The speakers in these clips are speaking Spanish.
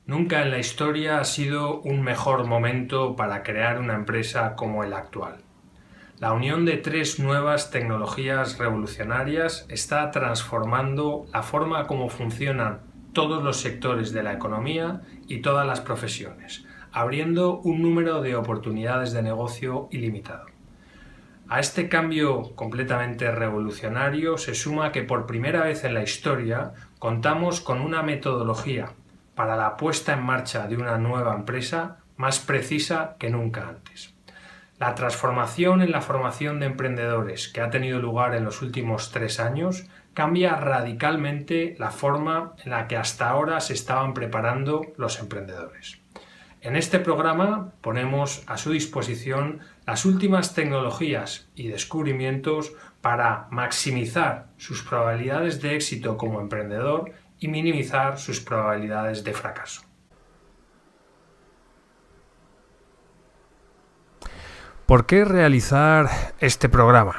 Nunca en la historia ha sido un mejor momento para crear una empresa como el actual. La unión de tres nuevas tecnologías revolucionarias está transformando la forma como funcionan todos los sectores de la economía y todas las profesiones, abriendo un número de oportunidades de negocio ilimitado. A este cambio completamente revolucionario se suma que por primera vez en la historia contamos con una metodología para la puesta en marcha de una nueva empresa más precisa que nunca antes. La transformación en la formación de emprendedores que ha tenido lugar en los últimos 3 años cambia radicalmente la forma en la que hasta ahora se estaban preparando los emprendedores. En este programa ponemos a su disposición las últimas tecnologías y descubrimientos para maximizar sus probabilidades de éxito como emprendedor y minimizar sus probabilidades de fracaso. ¿Por qué realizar este programa?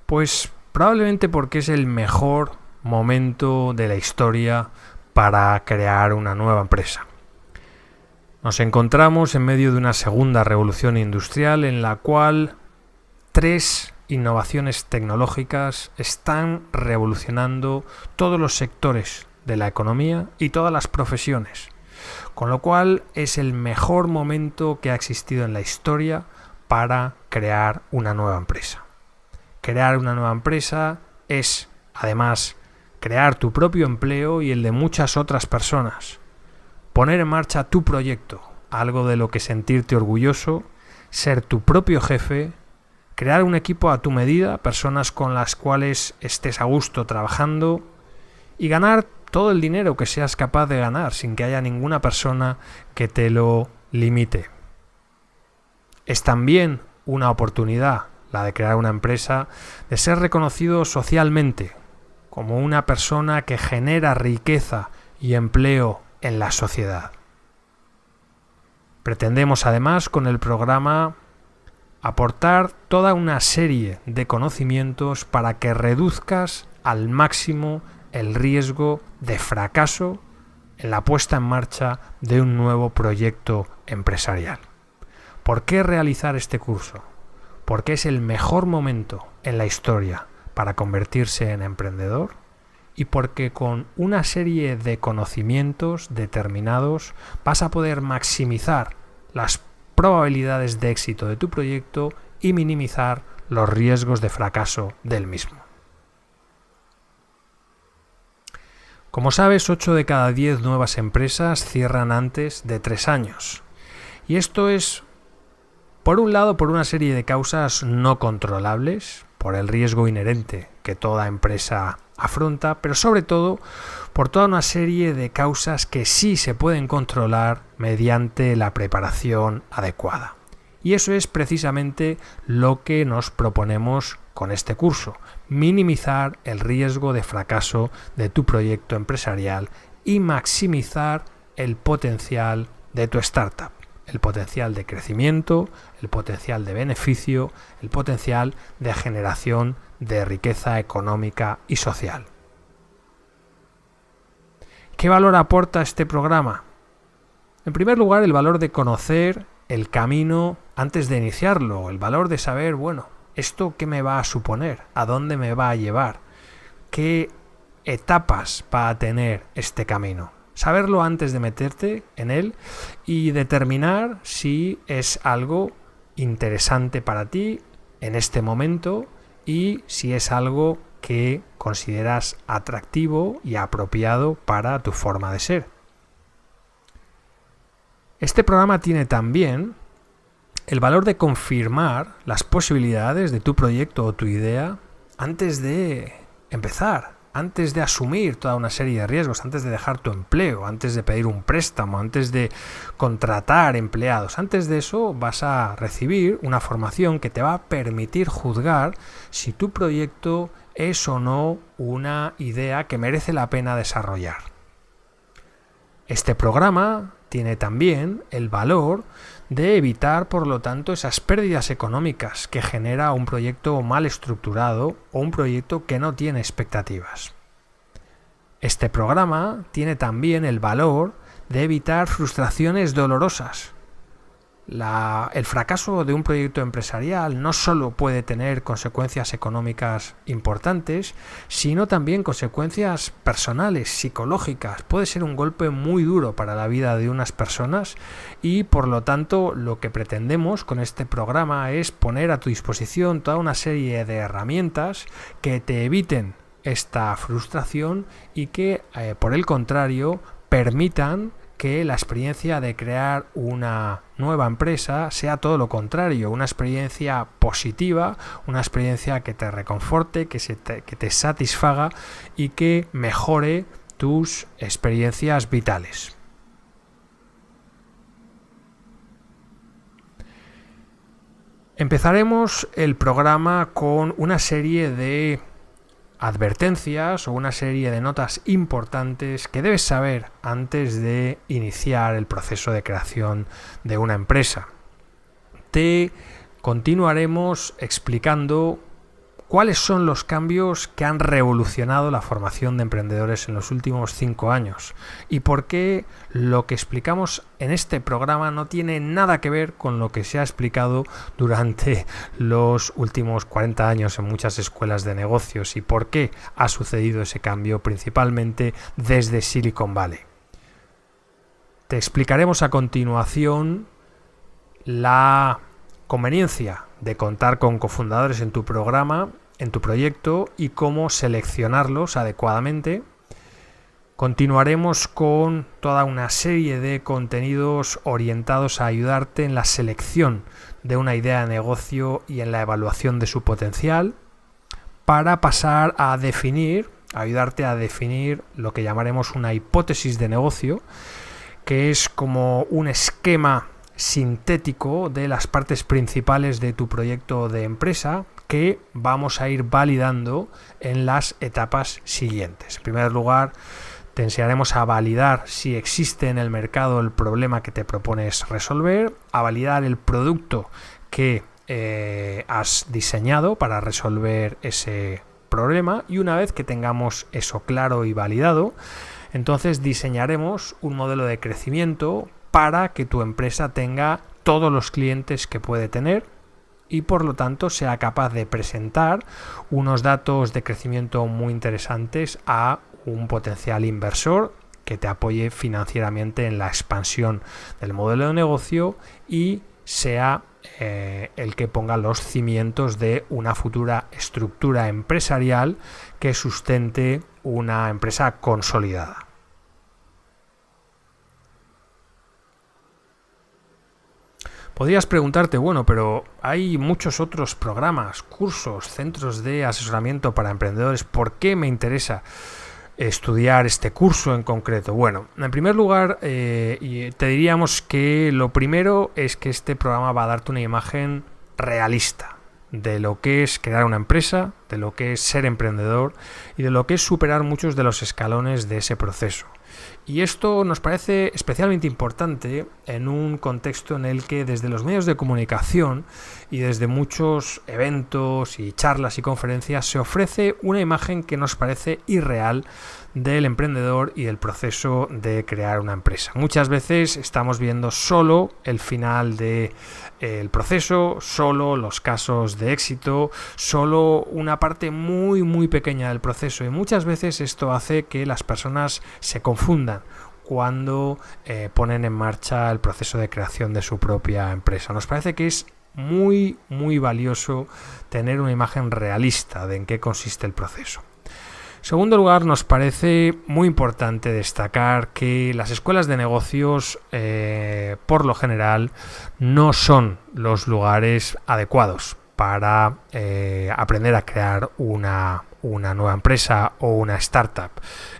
Pues probablemente porque es el mejor momento de la historia para crear una nueva empresa. Nos encontramos en medio de una segunda revolución industrial en la cual 3 innovaciones tecnológicas están revolucionando todos los sectores de la economía y todas las profesiones, con lo cual es el mejor momento que ha existido en la historia para crear una nueva empresa. Crear una nueva empresa es, además, crear tu propio empleo y el de muchas otras personas. Poner en marcha tu proyecto, algo de lo que sentirte orgulloso, ser tu propio jefe, crear un equipo a tu medida, personas con las cuales estés a gusto trabajando y ganar todo el dinero que seas capaz de ganar sin que haya ninguna persona que te lo limite. Es también una oportunidad, la de crear una empresa, de ser reconocido socialmente como una persona que genera riqueza y empleo en la sociedad. Pretendemos además con el programa aportar toda una serie de conocimientos para que reduzcas al máximo el riesgo de fracaso en la puesta en marcha de un nuevo proyecto empresarial. ¿Por qué realizar este curso? Porque es el mejor momento en la historia para convertirse en emprendedor y porque con una serie de conocimientos determinados vas a poder maximizar las probabilidades de éxito de tu proyecto y minimizar los riesgos de fracaso del mismo. Como sabes, 8 de cada 10 nuevas empresas cierran antes de 3 años. Y esto es, por un lado, por una serie de causas no controlables, por el riesgo inherente que toda empresa afronta, pero sobre todo por toda una serie de causas que sí se pueden controlar mediante la preparación adecuada. Y eso es precisamente lo que nos proponemos con este curso: minimizar el riesgo de fracaso de tu proyecto empresarial y maximizar el potencial de tu startup, el potencial de crecimiento, el potencial de beneficio, el potencial de generación de riqueza económica y social. ¿Qué valor aporta este programa? En primer lugar, el valor de conocer el camino antes de iniciarlo, el valor de saber, ¿esto qué me va a suponer? ¿A dónde me va a llevar? ¿Qué etapas va a tener este camino? Saberlo antes de meterte en él y determinar si es algo interesante para ti en este momento y si es algo que consideras atractivo y apropiado para tu forma de ser. Este programa tiene también el valor de confirmar las posibilidades de tu proyecto o tu idea antes de empezar, antes de asumir toda una serie de riesgos, antes de dejar tu empleo, antes de pedir un préstamo, antes de contratar empleados. Antes de eso vas a recibir una formación que te va a permitir juzgar si tu proyecto es o no una idea que merece la pena desarrollar. Este programa tiene también el valor de evitar, por lo tanto, esas pérdidas económicas que genera un proyecto mal estructurado o un proyecto que no tiene expectativas. Este programa tiene también el valor de evitar frustraciones dolorosas. El fracaso de un proyecto empresarial no solo puede tener consecuencias económicas importantes, sino también consecuencias personales, psicológicas. Puede ser un golpe muy duro para la vida de unas personas y, por lo tanto, lo que pretendemos con este programa es poner a tu disposición toda una serie de herramientas que te eviten esta frustración y que, por el contrario, permitan que la experiencia de crear una nueva empresa sea todo lo contrario, una experiencia positiva, una experiencia que te reconforte, que te satisfaga y que mejore tus experiencias vitales. Empezaremos el programa con una serie de advertencias o una serie de notas importantes que debes saber antes de iniciar el proceso de creación de una empresa. Te continuaremos explicando cuáles son los cambios que han revolucionado la formación de emprendedores en los últimos 5 años y por qué lo que explicamos en este programa no tiene nada que ver con lo que se ha explicado durante los últimos 40 años en muchas escuelas de negocios y por qué ha sucedido ese cambio principalmente desde Silicon Valley. Te explicaremos a continuación la conveniencia de contar con cofundadores en tu programa, en tu proyecto y cómo seleccionarlos adecuadamente. Continuaremos con toda una serie de contenidos orientados a ayudarte en la selección de una idea de negocio y en la evaluación de su potencial, para pasar a ayudarte a definir lo que llamaremos una hipótesis de negocio, que es como un esquema sintético de las partes principales de tu proyecto de empresa que vamos a ir validando en las etapas siguientes. En primer lugar, te enseñaremos a validar si existe en el mercado el problema que te propones resolver, a validar el producto que has diseñado para resolver ese problema y una vez que tengamos eso claro y validado, entonces diseñaremos un modelo de crecimiento para que tu empresa tenga todos los clientes que puede tener y por lo tanto sea capaz de presentar unos datos de crecimiento muy interesantes a un potencial inversor que te apoye financieramente en la expansión del modelo de negocio y sea el que ponga los cimientos de una futura estructura empresarial que sustente una empresa consolidada. Podrías preguntarte, bueno, pero hay muchos otros programas, cursos, centros de asesoramiento para emprendedores. ¿Por qué me interesa estudiar este curso en concreto? Bueno, en primer lugar, te diríamos que lo primero es que este programa va a darte una imagen realista de lo que es crear una empresa, de lo que es ser emprendedor y de lo que es superar muchos de los escalones de ese proceso. Y esto nos parece especialmente importante en un contexto en el que desde los medios de comunicación y desde muchos eventos y charlas y conferencias se ofrece una imagen que nos parece irreal del emprendedor y del proceso de crear una empresa. Muchas veces estamos viendo solo el final del proceso, solo los casos de éxito, solo una parte muy muy pequeña del proceso y muchas veces esto hace que las personas se confundan cuando ponen en marcha el proceso de creación de su propia empresa. Nos parece que es muy muy valioso tener una imagen realista de en qué consiste el proceso. En segundo lugar, nos parece muy importante destacar que las escuelas de negocios, por lo general, no son los lugares adecuados para aprender a crear una nueva empresa o una startup.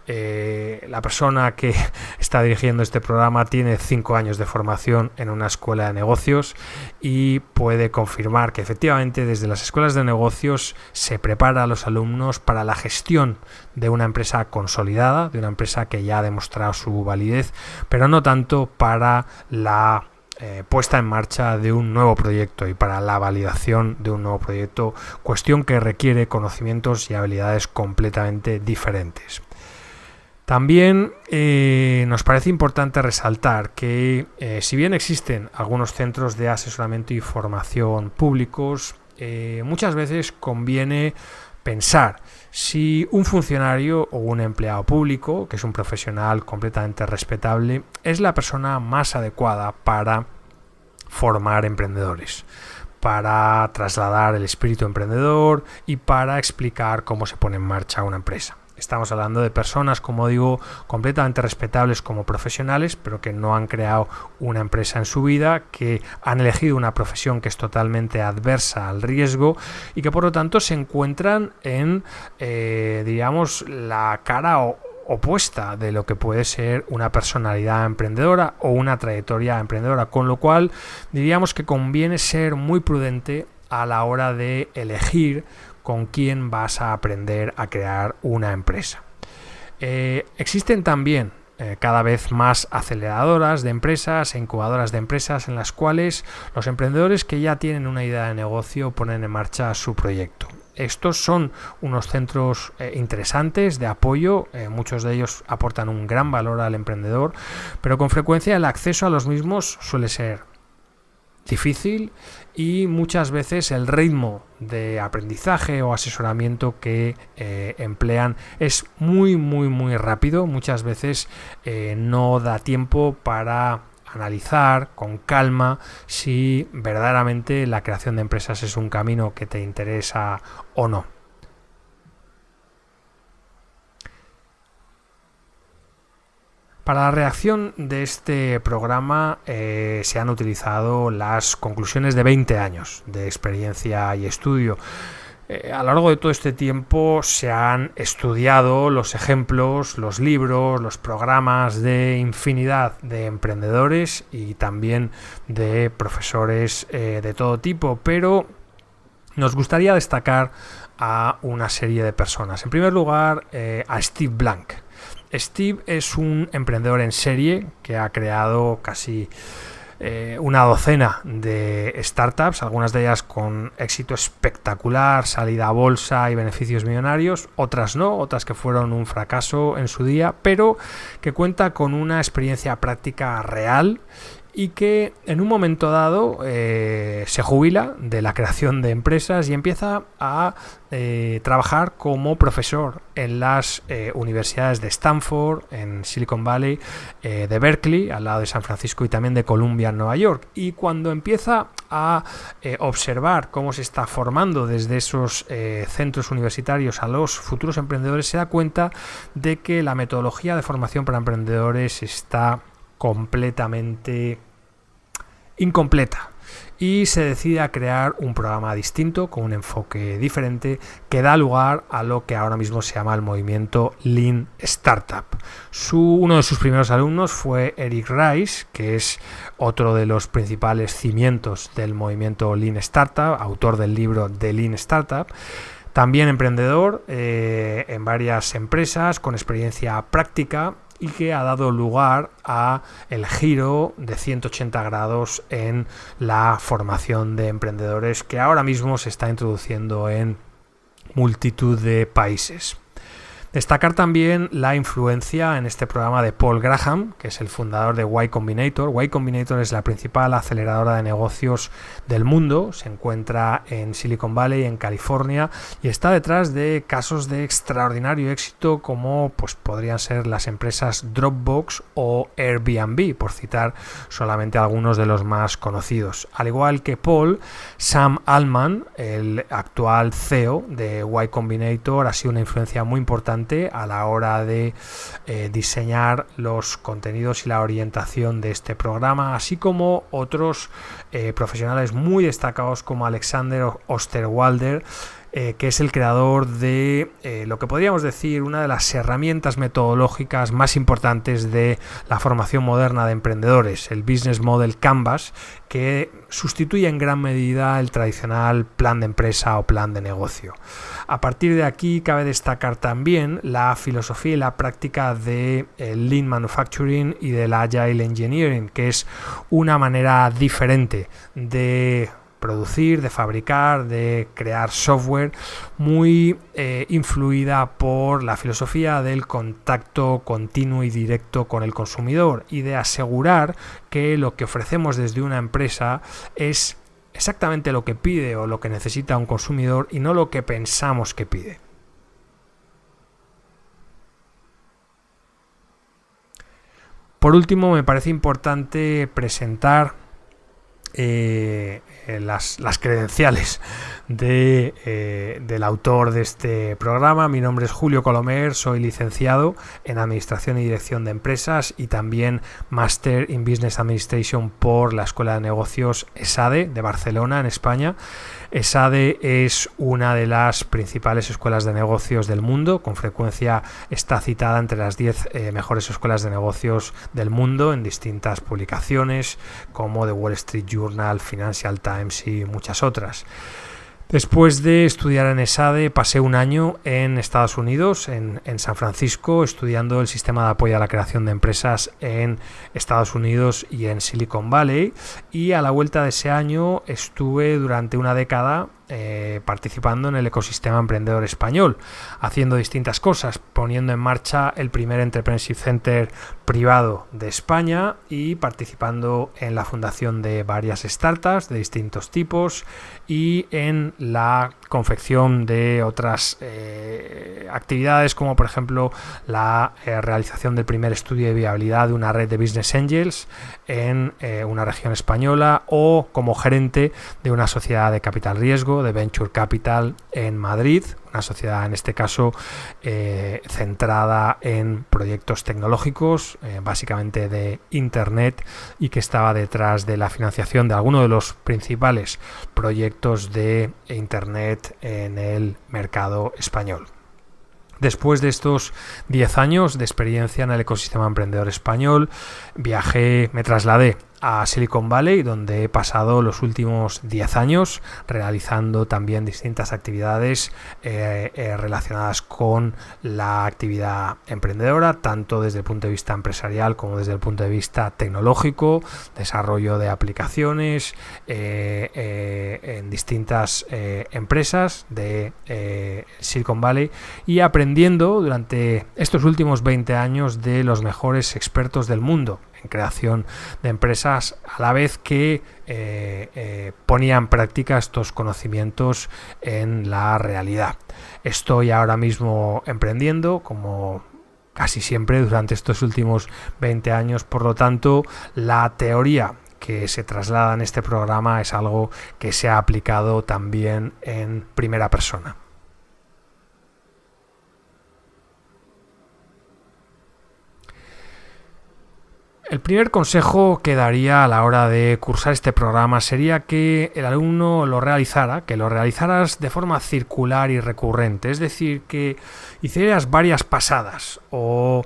La persona que está dirigiendo este programa tiene 5 años de formación en una escuela de negocios y puede confirmar que efectivamente desde las escuelas de negocios se prepara a los alumnos para la gestión de una empresa consolidada, de una empresa que ya ha demostrado su validez, pero no tanto para la puesta en marcha de un nuevo proyecto y para la validación de un nuevo proyecto, cuestión que requiere conocimientos y habilidades completamente diferentes. También nos parece importante resaltar que si bien existen algunos centros de asesoramiento y formación públicos, muchas veces conviene pensar si un funcionario o un empleado público, que es un profesional completamente respetable, es la persona más adecuada para formar emprendedores, para trasladar el espíritu emprendedor y para explicar cómo se pone en marcha una empresa. Estamos hablando de personas, como digo, completamente respetables como profesionales, pero que no han creado una empresa en su vida, que han elegido una profesión que es totalmente adversa al riesgo y que por lo tanto se encuentran en, digamos, la cara opuesta de lo que puede ser una personalidad emprendedora o una trayectoria emprendedora, con lo cual diríamos que conviene ser muy prudente a la hora de elegir con quién vas a aprender a crear una empresa. Existen también cada vez más aceleradoras de empresas e incubadoras de empresas en las cuales los emprendedores que ya tienen una idea de negocio ponen en marcha su proyecto. Estos son unos centros interesantes de apoyo, muchos de ellos aportan un gran valor al emprendedor, pero con frecuencia el acceso a los mismos suele ser difícil y muchas veces el ritmo de aprendizaje o asesoramiento que emplean es muy rápido. Muchas veces no da tiempo para analizar con calma si verdaderamente la creación de empresas es un camino que te interesa o no. Para la redacción de este programa se han utilizado las conclusiones de 20 años de experiencia y estudio. A lo largo de todo este tiempo se han estudiado los ejemplos, los libros, los programas de infinidad de emprendedores y también de profesores de todo tipo, pero nos gustaría destacar a una serie de personas. En primer lugar, a Steve Blank. Steve es un emprendedor en serie que ha creado casi una docena de startups, algunas de ellas con éxito espectacular, salida a bolsa y beneficios millonarios, otras no, otras que fueron un fracaso en su día, pero que cuenta con una experiencia práctica real y que en un momento dado se jubila de la creación de empresas y empieza a trabajar como profesor en las universidades de Stanford, en Silicon Valley, de Berkeley, al lado de San Francisco, y también de Columbia, en Nueva York. Y cuando empieza a observar cómo se está formando desde esos centros universitarios a los futuros emprendedores, se da cuenta de que la metodología de formación para emprendedores está completamente incompleta y se decide a crear un programa distinto con un enfoque diferente que da lugar a lo que ahora mismo se llama el movimiento Lean Startup. Uno de sus primeros alumnos fue Eric Rice, que es otro de los principales cimientos del movimiento Lean Startup, autor del libro The Lean Startup. También emprendedor en varias empresas con experiencia práctica y que ha dado lugar a el giro de 180 grados en la formación de emprendedores que ahora mismo se está introduciendo en multitud de países. Destacar también la influencia en este programa de Paul Graham, que es el fundador de Y Combinator. Y Combinator es la principal aceleradora de negocios del mundo, se encuentra en Silicon Valley, en California, y está detrás de casos de extraordinario éxito como pues podrían ser las empresas Dropbox o Airbnb, por citar solamente algunos de los más conocidos. Al igual que Paul, Sam Altman, el actual CEO de Y Combinator, ha sido una influencia muy importante a la hora de diseñar los contenidos y la orientación de este programa, así como otros profesionales muy destacados como Alexander Osterwalder, que es el creador de lo que podríamos decir una de las herramientas metodológicas más importantes de la formación moderna de emprendedores, el Business Model Canvas, que sustituye en gran medida el tradicional plan de empresa o plan de negocio. A partir de aquí cabe destacar también la filosofía y la práctica de Lean Manufacturing y del Agile Engineering, que es una manera diferente de producir, de fabricar, de crear software, muy influida por la filosofía del contacto continuo y directo con el consumidor y de asegurar que lo que ofrecemos desde una empresa es exactamente lo que pide o lo que necesita un consumidor y no lo que pensamos que pide. Por último, me parece importante presentar las credenciales del autor de este programa. Mi nombre es Julio Colomer, soy licenciado en Administración y Dirección de Empresas y también Master in Business Administration por la Escuela de Negocios ESADE de Barcelona, en España. ESADE es una de las principales escuelas de negocios del mundo, con frecuencia está citada entre las 10 mejores escuelas de negocios del mundo en distintas publicaciones como The Wall Street Journal, Financial Times y muchas otras. Después de estudiar en ESADE, pasé un año en Estados Unidos, en San Francisco, estudiando el sistema de apoyo a la creación de empresas en Estados Unidos y en Silicon Valley, y a la vuelta de ese año estuve durante una década participando en el ecosistema emprendedor español, haciendo distintas cosas, poniendo en marcha el primer Entrepreneurship Center privado de España y participando en la fundación de varias startups de distintos tipos y en la confección de otras actividades, como por ejemplo la realización del primer estudio de viabilidad de una red de Business Angels en una región española, o como gerente de una sociedad de capital riesgo, de Venture Capital en Madrid, una sociedad en este caso centrada en proyectos tecnológicos, básicamente de Internet, y que estaba detrás de la financiación de algunos de los principales proyectos de Internet en el mercado español. Después de estos 10 años de experiencia en el ecosistema emprendedor español, me trasladé a Silicon Valley, donde he pasado los últimos 10 años realizando también distintas actividades relacionadas con la actividad emprendedora, tanto desde el punto de vista empresarial como desde el punto de vista tecnológico, desarrollo de aplicaciones en distintas empresas de Silicon Valley, y aprendiendo durante estos últimos 20 años de los mejores expertos del mundo en creación de empresas, a la vez que ponía en práctica estos conocimientos en la realidad. Estoy ahora mismo emprendiendo, como casi siempre durante estos últimos 20 años, por lo tanto, la teoría que se traslada en este programa es algo que se ha aplicado también en primera persona. El primer consejo que daría a la hora de cursar este programa sería que el alumno lo realizaras de forma circular y recurrente, es decir, que hicieras varias pasadas o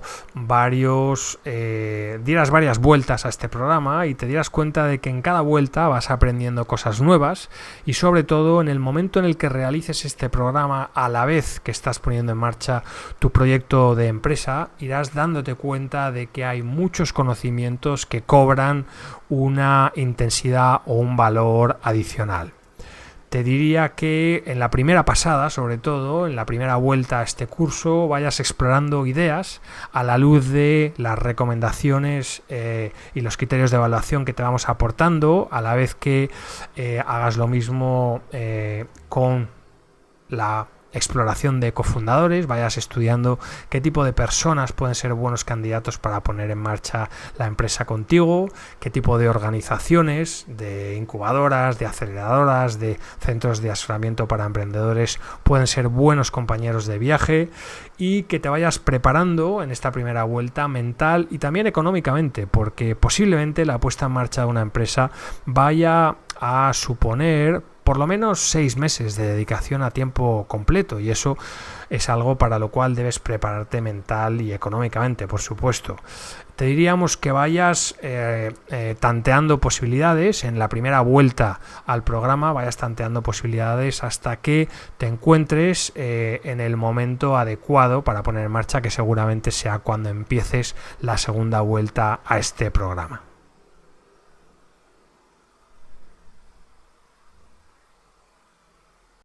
dieras varias vueltas a este programa y te dieras cuenta de que en cada vuelta vas aprendiendo cosas nuevas, y sobre todo en el momento en el que realices este programa, a la vez que estás poniendo en marcha tu proyecto de empresa, irás dándote cuenta de que hay muchos conocimientos que cobran una intensidad o un valor adicional. Te diría que en la primera pasada, sobre todo en la primera vuelta a este curso, vayas explorando ideas a la luz de las recomendaciones y los criterios de evaluación que te vamos aportando, a la vez que hagas lo mismo con la exploración de cofundadores, vayas estudiando qué tipo de personas pueden ser buenos candidatos para poner en marcha la empresa contigo, qué tipo de organizaciones, de incubadoras, de aceleradoras, de centros de asesoramiento para emprendedores pueden ser buenos compañeros de viaje, y que te vayas preparando en esta primera vuelta mental y también económicamente, porque posiblemente la puesta en marcha de una empresa vaya a suponer por lo menos 6 meses de dedicación a tiempo completo, y eso es algo para lo cual debes prepararte mental y económicamente, por supuesto. Te diríamos que vayas tanteando posibilidades en la primera vuelta al programa, vayas tanteando posibilidades hasta que te encuentres en el momento adecuado para poner en marcha, que seguramente sea cuando empieces la segunda vuelta a este programa.